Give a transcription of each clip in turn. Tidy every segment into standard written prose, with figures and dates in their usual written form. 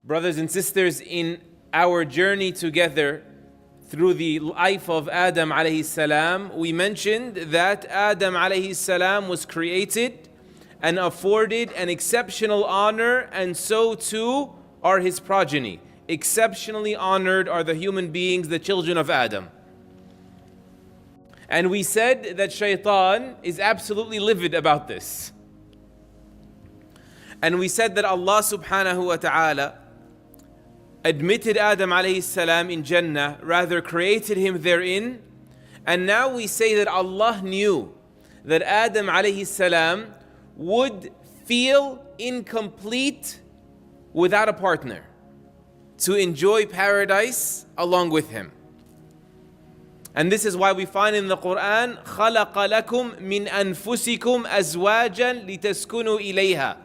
Brothers and sisters, in our journey together through the life of Adam alayhi salam, we mentioned that Adam alayhi salam was created and afforded an exceptional honor, and so too are his progeny. Exceptionally honored are the human beings, the children of Adam. And we said that Shaytan is absolutely livid about this. And we said that Allah subhanahu wa ta'ala admitted Adam alayhi salam in Jannah, rather created him therein. And now we say that Allah knew that Adam alayhi salam would feel incomplete without a partner to enjoy paradise along with him. And this is why we find in the Quran, خَلَقَ لَكُم مِّنْ أَنفُسِكُمْ أَزْوَاجًا لِتَسْكُنُوا إِلَيْهَا.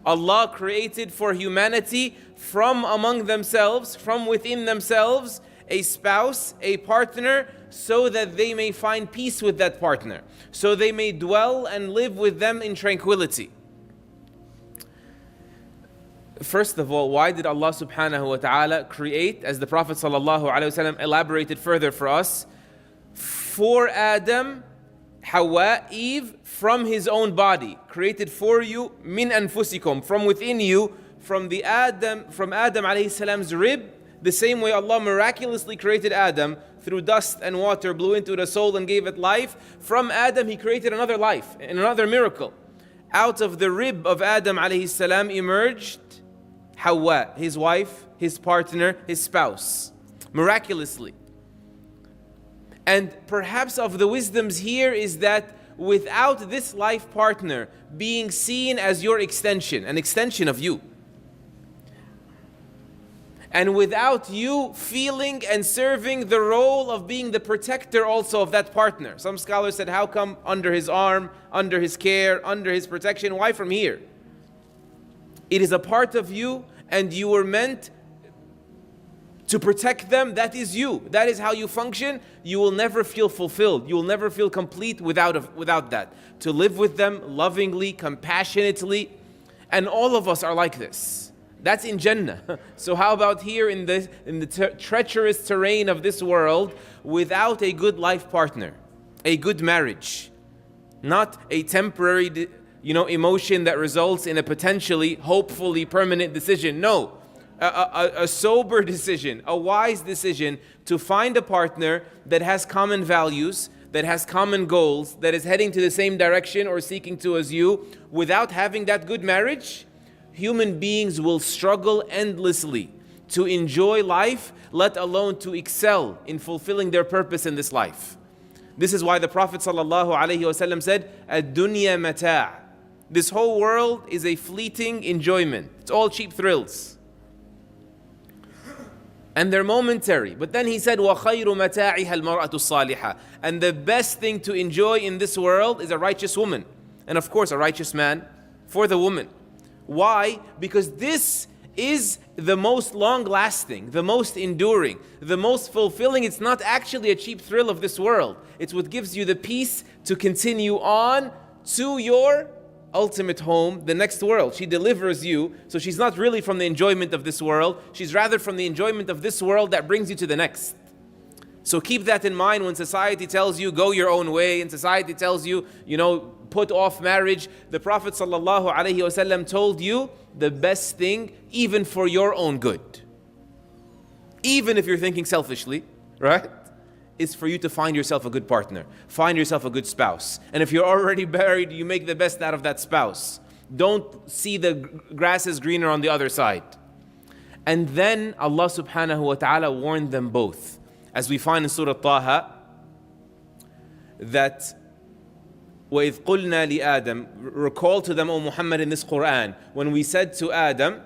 Allah created for humanity from among themselves, from within themselves, a spouse, a partner, so that they may find peace with that partner, so they may dwell and live with them in tranquility. First of all, why did Allah subhanahu wa ta'ala create, as the Prophet sallallahu alaihi wasallam elaborated further for us, for Adam, Hawwa, Eve, from his own body, created for you, min anfusikum, from within you, from Adam alayhi salam's rib, the same way Allah miraculously created Adam through dust and water, blew into the soul and gave it life. From Adam he created another life, another miracle. Out of the rib of Adam alayhi salam emerged Hawwa, his wife, his partner, his spouse, miraculously. And perhaps of the wisdoms here is that without this life partner being seen as your extension, an extension of you, and without you feeling and serving the role of being the protector also of that partner. Some scholars said, how come under his arm, under his care, under his protection? Why from here? It is a part of you, and you were meant to protect them. That is you. That is how you function. You will never feel fulfilled. You will never feel complete without that. To live with them lovingly, compassionately. And all of us are like this. That's in Jannah. So how about here in the treacherous terrain of this world, without a good life partner, a good marriage, not a temporary, emotion that results in a potentially, hopefully permanent decision. No. A sober decision, a wise decision to find a partner that has common values, that has common goals, that is heading to the same direction or seeking to as you. Without having that good marriage, human beings will struggle endlessly to enjoy life, let alone to excel in fulfilling their purpose in this life. This is why the Prophet ﷺ said, "Ad-dunya mata'." This whole world is a fleeting enjoyment. It's all cheap thrills. And they're momentary. But then he said, وَخَيْرُ مَتَاعِهَا الْمَرْأَةُ الصَّالِحَةُ. And the best thing to enjoy in this world is a righteous woman. And of course, a righteous man for the woman. Why? Because this is the most long-lasting, the most enduring, the most fulfilling. It's not actually a cheap thrill of this world. It's what gives you the peace to continue on to your ultimate home, the next world. She delivers you, so she's not really from the enjoyment of this world. She's rather from the enjoyment of this world that brings you to the next. So keep that in mind when society tells you, go your own way, and society tells you, put off marriage. The Prophet ﷺ told you the best thing, even for your own good, even if you're thinking selfishly, right, is for you to find yourself a good partner, find yourself a good spouse. And if you're already married, you make the best out of that spouse. Don't see the grass is greener on the other side. And then Allah subhanahu wa ta'ala warned them both. As we find in Surah Taha, that وَإِذْ قُلْنَا لِآدَمَ, recall to them, O Muhammad, in this Quran, when we said to Adam,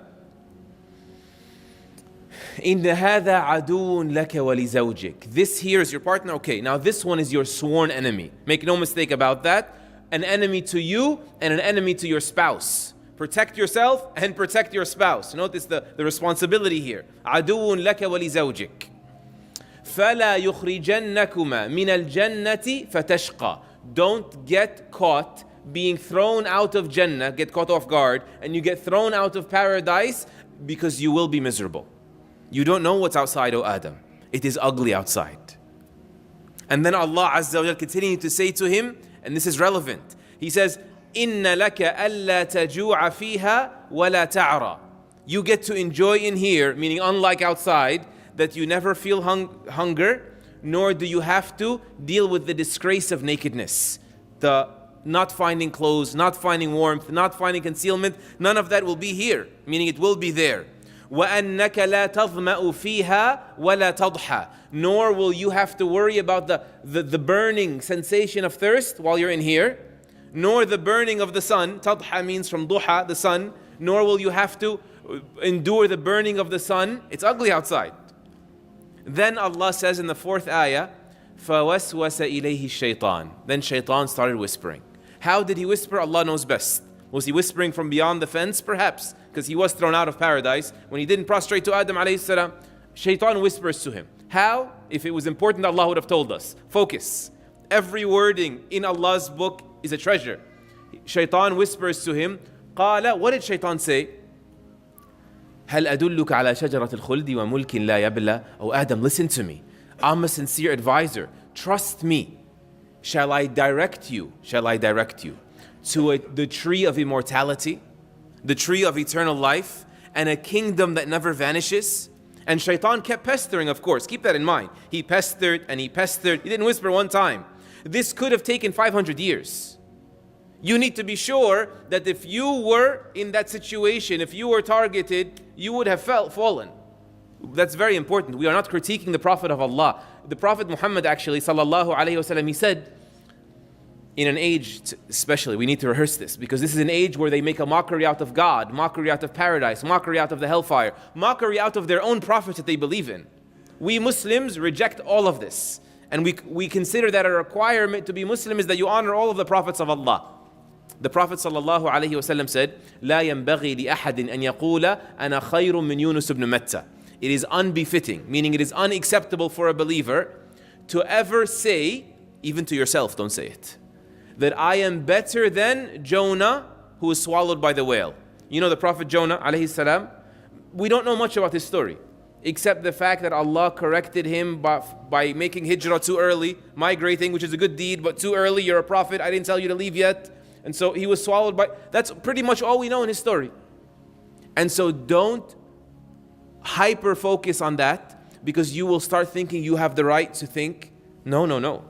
إِنَّ هَذَا عَدُوٌ لَكَ وَلِزَوْجِكَ. This here is your partner. Okay, now this one is your sworn enemy. Make no mistake about that. An enemy to you and an enemy to your spouse. Protect yourself and protect your spouse. Notice the responsibility here. عَدُوٌ لَكَ وَلِزَوْجِكَ فَلَا يُخْرِجَنَّكُمَا مِنَ الْجَنَّةِ فَتَشْقَى. Don't get caught being thrown out of Jannah, get caught off guard, and you get thrown out of paradise, because you will be miserable. You don't know what's outside, O Adam. It is ugly outside. And then Allah Azza wa Jal continuing to say to him, and this is relevant. He says, إِنَّ لَكَ أَلَّا تَجُوعَ فِيهَا وَلَا تَعْرَى. You get to enjoy in here, meaning unlike outside, that you never feel hunger, nor do you have to deal with the disgrace of nakedness. The not finding clothes, not finding warmth, not finding concealment, none of that will be here, meaning it will be there. وَأَنَّكَ لَا تَظْمَأُ فِيهَا وَلَا تَضْحَى. Nor will you have to worry about the burning sensation of thirst while you're in here, nor the burning of the sun. Tadha means from duha, the sun. Nor will you have to endure the burning of the sun. It's ugly outside. Then Allah says in the 4th ayah, فَوَسْوَسَ إِلَيْهِ الشَّيْطَانِ. Then Shaytan started whispering. How did he whisper? Allah knows best. Was he whispering from beyond the fence? Perhaps, because he was thrown out of paradise. When he didn't prostrate to Adam alayhi salam, Shaytan whispers to him. How? If it was important, Allah would have told us. Focus. Every wording in Allah's book is a treasure. Shaytan whispers to him, قال, what did Shaytan say? هل أدلك على شجرة الخلد وملك لا يبلى. Oh Adam, listen to me. I'm a sincere advisor. Trust me. Shall I direct you to the tree of immortality, the tree of eternal life, and a kingdom that never vanishes? And Shaytan kept pestering, of course. Keep that in mind. He pestered and he pestered. He didn't whisper one time. This could have taken 500 years. You need to be sure that if you were in that situation, if you were targeted, you would have fallen. That's very important. We are not critiquing the Prophet of Allah. The Prophet Muhammad actually, sallallahu alayhi wasallam, he said, in an age, especially, we need to rehearse this, because this is an age where they make a mockery out of God, mockery out of paradise, mockery out of the hellfire, mockery out of their own prophets that they believe in. We Muslims reject all of this. And we consider that a requirement to be Muslim is that you honor all of the prophets of Allah. The Prophet sallallahu alaihi wasallam said, لا ينبغي لأحد أن يقول أنا خير من يونس بن متى. It is unbefitting, meaning it is unacceptable for a believer to ever say, even to yourself, don't say it, that I am better than Jonah who was swallowed by the whale. You know the Prophet Jonah alayhi salam? We don't know much about his story, except the fact that Allah corrected him by making hijrah too early, migrating, which is a good deed, but too early, you're a prophet, I didn't tell you to leave yet. And so he was swallowed by, that's pretty much all we know in his story. And so don't hyper focus on that, because you will start thinking you have the right to think, no.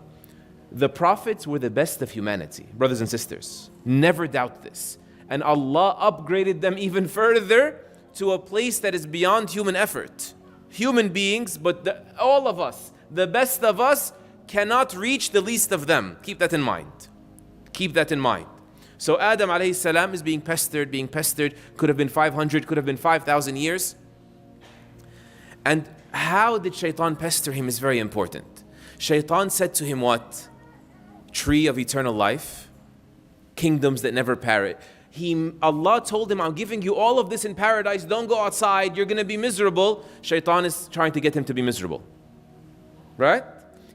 The prophets were the best of humanity, brothers and sisters. Never doubt this. And Allah upgraded them even further to a place that is beyond human effort. Human beings, but all of us, the best of us, cannot reach the least of them. Keep that in mind. Keep that in mind. So Adam alayhi salam is being pestered. Could have been 500, could have been 5,000 years. And how did Shaytan pester him is very important. Shaytan said to him what? Tree of eternal life, kingdoms that never perish. Allah told him, I'm giving you all of this in paradise, don't go outside, you're going to be miserable. Shaytan is trying to get him to be miserable. Right?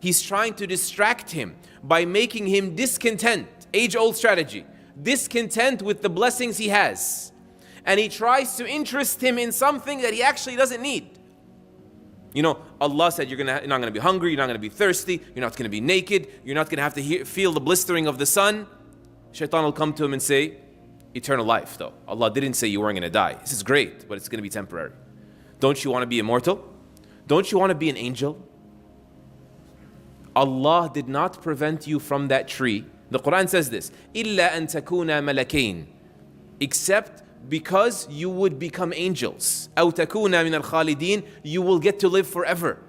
He's trying to distract him by making him discontent. Age-old strategy. Discontent with the blessings he has. And he tries to interest him in something that he actually doesn't need. You know, Allah said you're not going to be hungry, you're not going to be thirsty, you're not going to be naked, you're not going to have to feel the blistering of the sun. Shaitan will come to him and say, eternal life though. Allah didn't say you weren't going to die. This is great, but it's going to be temporary. Don't you want to be immortal? Don't you want to be an angel? Allah did not prevent you from that tree. The Quran says this, إِلَّا أَن تَكُونَ مَلَكَيْن, except because you would become angels. أَوْ تَكُونَ مِنَ الْخَالِدِينَ, you will get to live forever.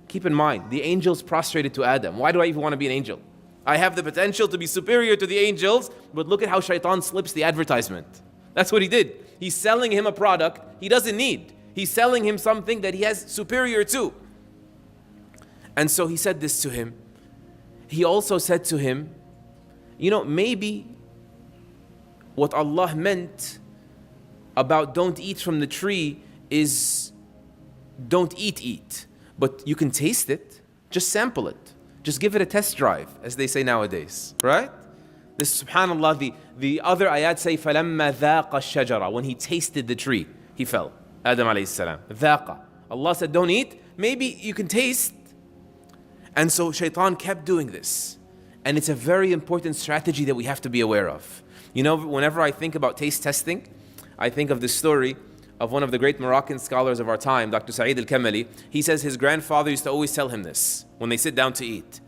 Keep in mind, the angels prostrated to Adam. Why do I even want to be an angel? I have the potential to be superior to the angels, but look at how Shaitan slips the advertisement. That's what he did. He's selling him a product he doesn't need. He's selling him something that he has superior to. And so he said this to him. He also said to him, you know, maybe what Allah meant about don't eat from the tree is don't eat, but you can taste it, just sample it, just give it a test drive, as they say nowadays, right? This, subhanAllah, the other ayat say, فَلَمَّا ذَاقَ الشَّجَرَةَ, when he tasted the tree, he fell. Adam alayhi salam. Dhaqa. Allah said, don't eat. Maybe you can taste. And so Shaytan kept doing this. And it's a very important strategy that we have to be aware of. You know, whenever I think about taste testing, I think of this story of one of the great Moroccan scholars of our time, Dr. Saeed al-Kamali. He says his grandfather used to always tell him this when they sit down to eat.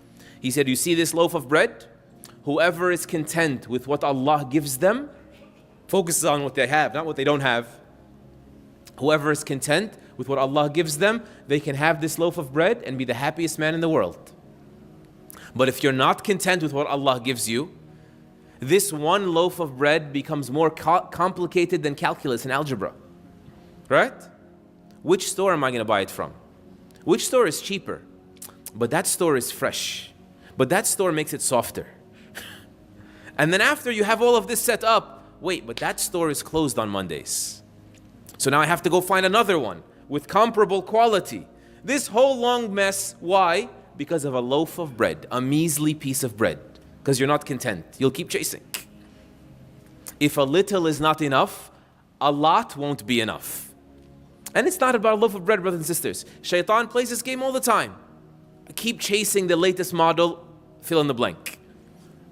He said, you see this loaf of bread? Whoever is content with what Allah gives them, focuses on what they have, not what they don't have. Whoever is content with what Allah gives them, they can have this loaf of bread and be the happiest man in the world. But if you're not content with what Allah gives you, this one loaf of bread becomes more complicated than calculus and algebra. Right? Which store am I going to buy it from? Which store is cheaper? But that store is fresh. But that store makes it softer. And then after you have all of this set up, wait, but that store is closed on Mondays. So now I have to go find another one with comparable quality. This whole long mess, why? Because of a loaf of bread, a measly piece of bread. Because you're not content. You'll keep chasing. If a little is not enough, a lot won't be enough. And it's not about a loaf of bread, brothers and sisters. Shaytan plays this game all the time. Keep chasing the latest model, fill in the blank.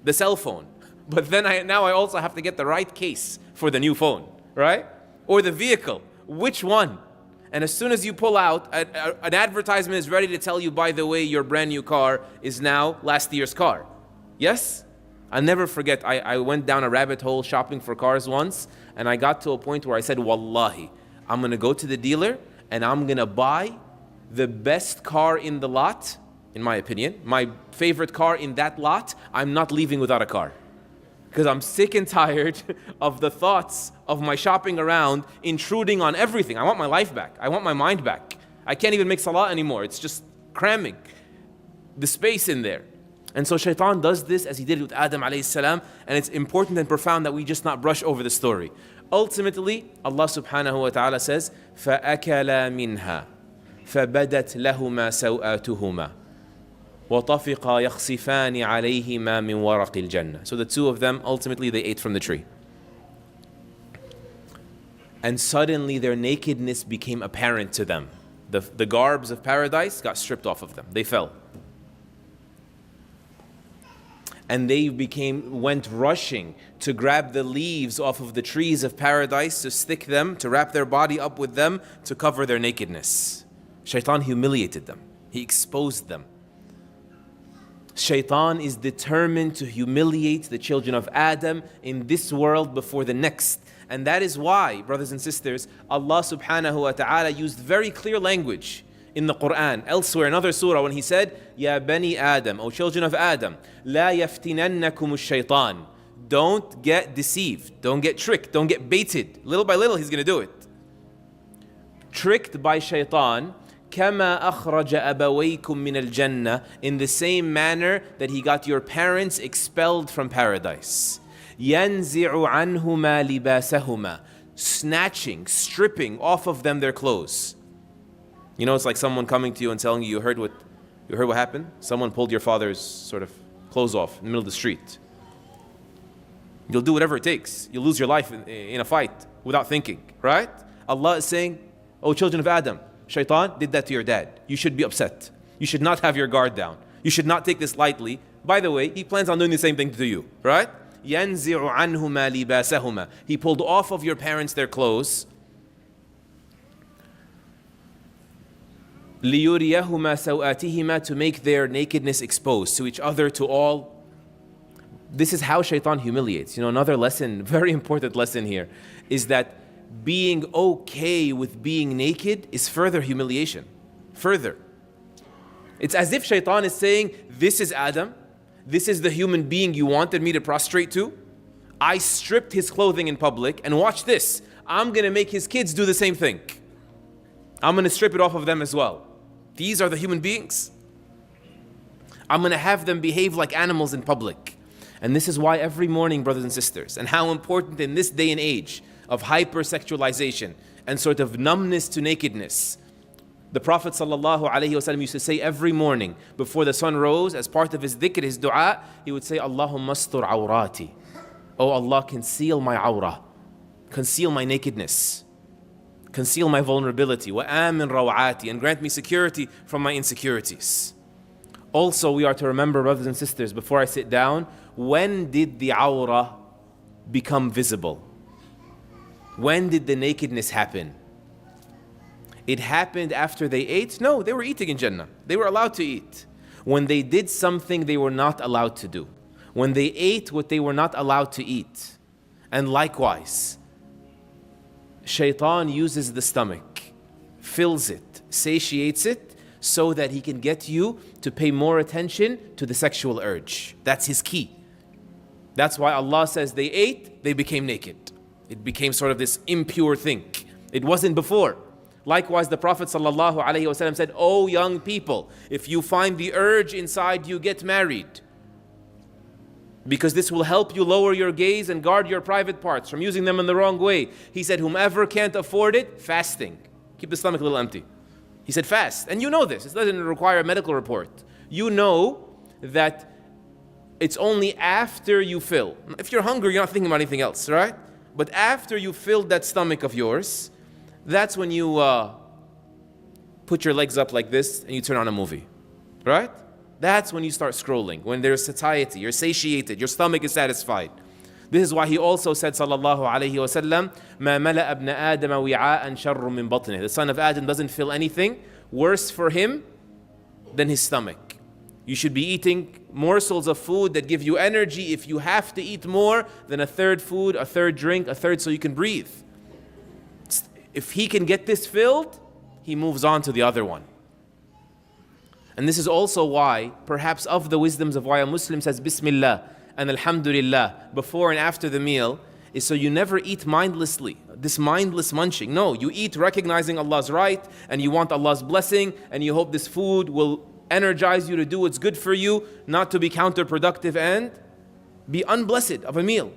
The cell phone. But then now I also have to get the right case for the new phone, right? Or the vehicle. Which one? And as soon as you pull out, an advertisement is ready to tell you, by the way, your brand new car is now last year's car. Yes? I'll never forget, I went down a rabbit hole shopping for cars once, and I got to a point where I said, Wallahi, I'm going to go to the dealer, and I'm going to buy the best car in the lot, in my opinion, my favorite car in that lot. I'm not leaving without a car. Because I'm sick and tired of the thoughts of my shopping around intruding on everything. I want my life back. I want my mind back. I can't even make salah anymore. It's just cramming the space in there. And so Shaytan does this as he did with Adam alayhi salam, and it's important and profound that we just not brush over the story. Ultimately, Allah subhanahu wa ta'ala says, فَأَكَلَا مِنْهَا فَبَدَتْ لَهُمَا سَوْآتُهُمَا وَطَفِقَا يَخْصِفَانِ عَلَيْهِمَا مِنْ وَرَقِ الْجَنَّةِ. So the two of them, ultimately they ate from the tree. And suddenly their nakedness became apparent to them. The garbs of paradise got stripped off of them. They fell. And they went rushing to grab the leaves off of the trees of paradise, to stick them, to wrap their body up with them, to cover their nakedness. Shaitan humiliated them. He exposed them. Shaitan is determined to humiliate the children of Adam in this world before the next. And that is why, brothers and sisters, Allah subhanahu wa ta'ala used very clear language in the Quran, elsewhere, another surah, when He said, Ya bani Adam, O children of Adam, La yaftinannakum shaitan. Don't get deceived, don't get tricked, don't get baited. Little by little, He's going to do it. Tricked by shaitan, كَمَا أَخْرَجَ أَبَوَيْكُم مِّنَ الْجَنَّةِ, in the same manner that He got your parents expelled from paradise. يَنْزِعُ عَنْهُمَا لِبَاسَهُمَا, snatching, stripping off of them their clothes. You know, it's like someone coming to you and telling you, you heard what happened? Someone pulled your father's sort of clothes off in the middle of the street. You'll do whatever it takes. You'll lose your life in a fight without thinking, right? Allah is saying, O children of Adam, Shaitan did that to your dad. You should be upset. You should not have your guard down. You should not take this lightly. By the way, he plans on doing the same thing to you, right? يَنْزِعُ عَنْهُمَا لِبَاسَهُمَا. He pulled off of your parents their clothes. لِيُرِيَهُمَا سَوْآتِهِمَا, to make their nakedness exposed to each other, to all. This is how Shaitan humiliates. You know, another lesson, very important lesson here, is that being okay with being naked is further humiliation. Further. It's as if Shaitan is saying, this is Adam. This is the human being you wanted me to prostrate to. I stripped his clothing in public, and watch this. I'm going to make his kids do the same thing. I'm going to strip it off of them as well. These are the human beings. I'm going to have them behave like animals in public. And this is why every morning, brothers and sisters, and how important in this day and age of hypersexualization and sort of numbness to nakedness, the Prophet ﷺ used to say every morning before the sun rose, as part of his dhikr, his dua, he would say, Allahumma astur awrati. Oh Allah, conceal my awrah, conceal my nakedness. Conceal my vulnerability. وَآمِنْ رَوْعَاتِي, and grant me security from my insecurities. Also, we are to remember, brothers and sisters, before I sit down, when did the awrah become visible? When did the nakedness happen? It happened after they ate? No, they were eating in Jannah. They were allowed to eat. When they did something they were not allowed to do. When they ate what they were not allowed to eat. And likewise, Shaytan uses the stomach, fills it, satiates it, so that he can get you to pay more attention to the sexual urge. That's his key. That's why Allah says they ate, they became naked. It became sort of this impure thing. It wasn't before. Likewise, the Prophet ﷺ said, "O young people, if you find the urge inside you, get married. Because this will help you lower your gaze and guard your private parts from using them in the wrong way." He said, "Whomever can't afford it, fasting. Keep the stomach a little empty." He said, "Fast." And you know this. It doesn't require a medical report. You know that it's only after you fill. If you're hungry, you're not thinking about anything else, right? But after you filled that stomach of yours, that's when you put your legs up like this and you turn on a movie, right? That's when you start scrolling, when there's satiety, you're satiated, your stomach is satisfied. This is why he also said, sallallahu alayhi wa sallam, مَا مَلَأَ ابْنَ آدَمَ وِعَاءً شَرٌّ مِّن بَطْنِهِ. The son of Adam doesn't feel anything worse for him than his stomach. You should be eating morsels of food that give you energy. If you have to eat more, than a third food, a third drink, a third so you can breathe. If he can get this filled, he moves on to the other one. And this is also why, perhaps of the wisdoms of why a Muslim says Bismillah and Alhamdulillah before and after the meal, is so you never eat mindlessly. This mindless munching. No, you eat recognizing Allah's right, and you want Allah's blessing, and you hope this food will energize you to do what's good for you, not to be counterproductive and be unblessed of a meal.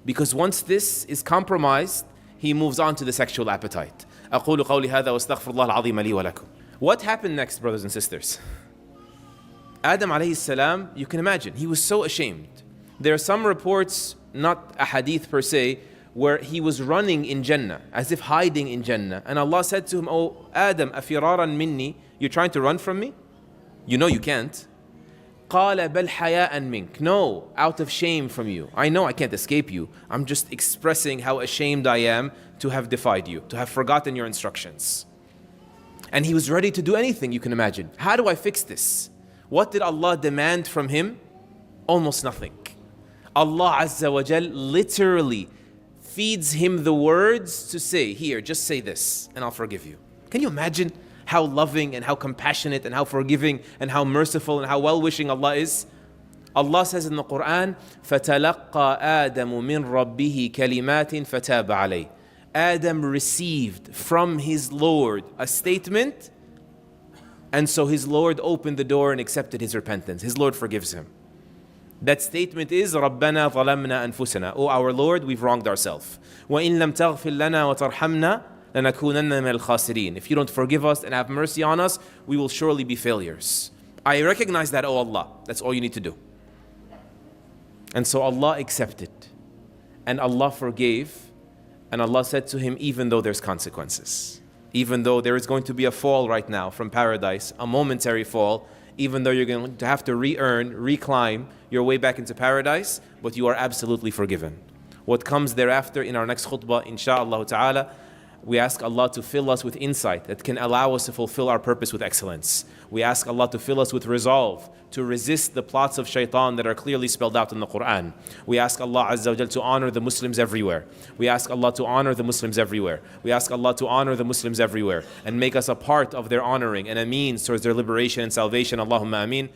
Because once this is compromised, he moves on to the sexual appetite. أقول قولي هذا وأستغفر الله العظيم لي ولكم. What happened next, brothers and sisters? Adam alayhi salam, you can imagine, he was so ashamed. There are some reports, not a hadith per se, where he was running in Jannah, as if hiding in Jannah. And Allah said to him, "Oh Adam, afiraran minni, you're trying to run from me? You know you can't." قَالَ بَلْ حَيَاءً مِنْكَ. No, out of shame from you. I know I can't escape you. I'm just expressing how ashamed I am to have defied you, to have forgotten your instructions. And he was ready to do anything you can imagine. How do I fix this? What did Allah demand from him? Almost nothing. Allah Azza wa Jal literally feeds him the words to say, "Here, just say this and I'll forgive you." Can you imagine how loving and how compassionate and how forgiving and how merciful and how well-wishing Allah is? Allah says in the Quran, فَتَلَقَّى آدَمُ مِنْ رَبِّهِ كَلِمَاتٍ فَتَابَ عَلَيْهِ. Adam received from his Lord a statement, and so his Lord opened the door and accepted his repentance. His Lord forgives him. That statement is, رَبَّنَا ظَلَمْنَا أَنفُسَنَا. Oh, our Lord, we've wronged ourselves. وَإِن لَمْ تَغْفِرْ لَنَا وَتَرْحَمْنَا لَنَكُونَنَّ مِنَ الْخَاسِرِينَ. If you don't forgive us and have mercy on us, we will surely be failures. I recognize that, oh Allah. That's all you need to do. And so Allah accepted. And Allah forgave. And Allah said to him, even though there's consequences, even though there is going to be a fall right now from paradise, a momentary fall, even though you're going to have to reclimb your way back into paradise, but you are absolutely forgiven. What comes thereafter in our next khutbah, insha'Allah ta'ala, we ask Allah to fill us with insight that can allow us to fulfill our purpose with excellence. We ask Allah to fill us with resolve to resist the plots of shaitan that are clearly spelled out in the Quran. We ask Allah Azza wa Jal to honor the Muslims everywhere. We ask Allah to honor the Muslims everywhere. We ask Allah to honor the Muslims everywhere and make us a part of their honoring and a means towards their liberation and salvation. Allahumma ameen.